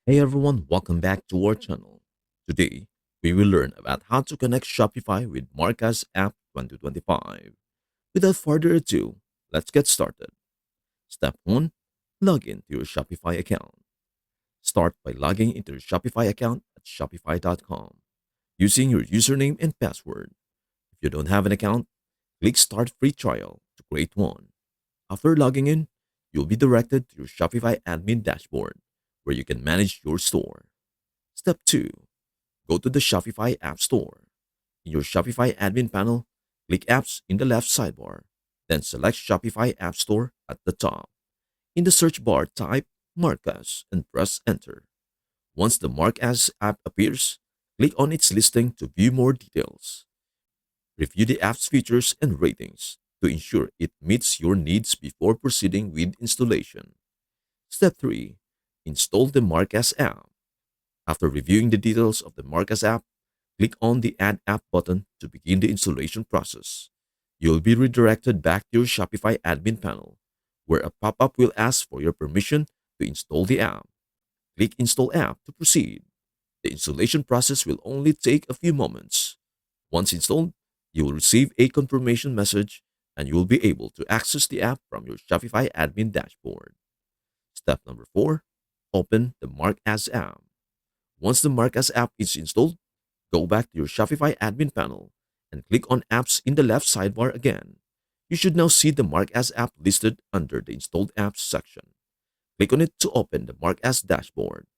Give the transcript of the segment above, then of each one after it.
Hey everyone, welcome back to our channel. Today, we will learn about how to connect Shopify with Markaz app 2025. Without further ado, let's get started. Step 1. Log in to your Shopify account. Start by logging into your Shopify account at shopify.com using your username and password. If you don't have an account, click Start Free Trial to create one. After logging in, you'll be directed to your Shopify admin dashboard where you can manage your store. Step 2. Go to the Shopify App Store. In your Shopify admin panel, click Apps in the left sidebar, then select Shopify App Store at the top. In the search bar, type Markaz and press Enter. Once the Markaz app appears, click on its listing to view more details. Review the app's features and ratings to ensure it meets your needs before proceeding with installation. Step 3. Install the Markaz app. After reviewing the details of the Markaz app, click on the Add App button to begin the installation process. You'll be redirected back to your Shopify admin panel, where a pop-up will ask for your permission to install the app. Click Install App to proceed. The installation process will only take a few moments. Once installed, you will receive a confirmation message and you will be able to access the app from your Shopify admin dashboard. Step number 4. Open the Markaz app. Once the Markaz app is installed, go back to your Shopify admin panel and click on Apps in the left sidebar again. You should now see the Markaz app listed under the Installed Apps section. Click on it to open the Markaz dashboard.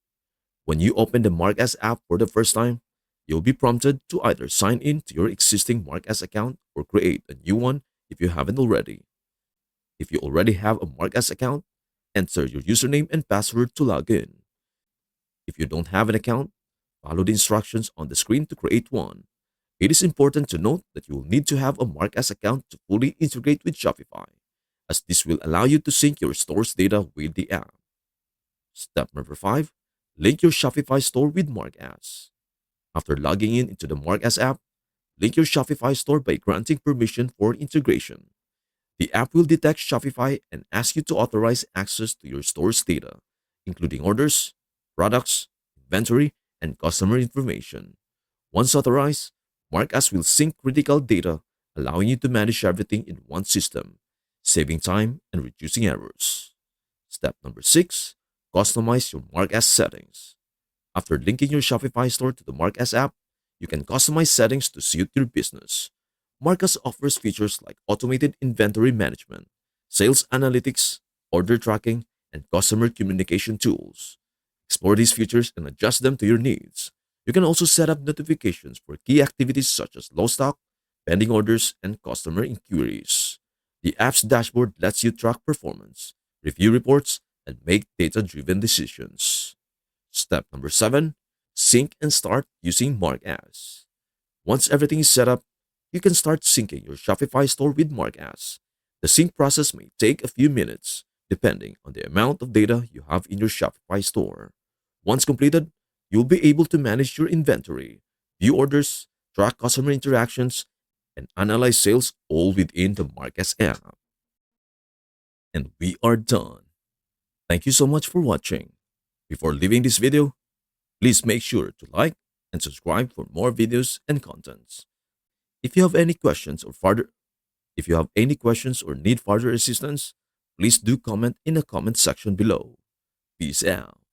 When you open the Markaz app for the first time, you'll be prompted to either sign in to your existing Markaz account or create a new one if you haven't already. If you already have a Markaz account, enter your username and password to log in. If you don't have an account, follow the instructions on the screen to create one. It is important to note that you will need to have a Markaz account to fully integrate with Shopify, as this will allow you to sync your store's data with the app. Step number 5. Link your Shopify store with Markaz. After logging in into the Markaz app, link your Shopify store by granting permission for integration. The app will detect Shopify and ask you to authorize access to your store's data, including orders, products, inventory, and customer information. Once authorized, Markaz will sync critical data, allowing you to manage everything in one system, saving time and reducing errors. Step number 6. Customize your Markaz settings. After linking your Shopify store to the Markaz app, you can customize settings to suit your business. Markaz offers features like automated inventory management, sales analytics, order tracking, and customer communication tools. Explore these features and adjust them to your needs. You can also set up notifications for key activities such as low stock, pending orders, and customer inquiries. The app's dashboard lets you track performance, review reports, and make data-driven decisions. Step number 7. Sync and start using Markaz. Once everything is set up, you can start syncing your Shopify store with Markaz. The sync process may take a few minutes, depending on the amount of data you have in your Shopify store. Once completed, you'll be able to manage your inventory, view orders, track customer interactions, and analyze sales all within the Markaz app. And we are done. Thank you so much for watching. Before leaving this video, please make sure to like and subscribe for more videos and contents. If you have any questions or further If you have any questions or need further assistance, please do comment in the comment section below. Peace out.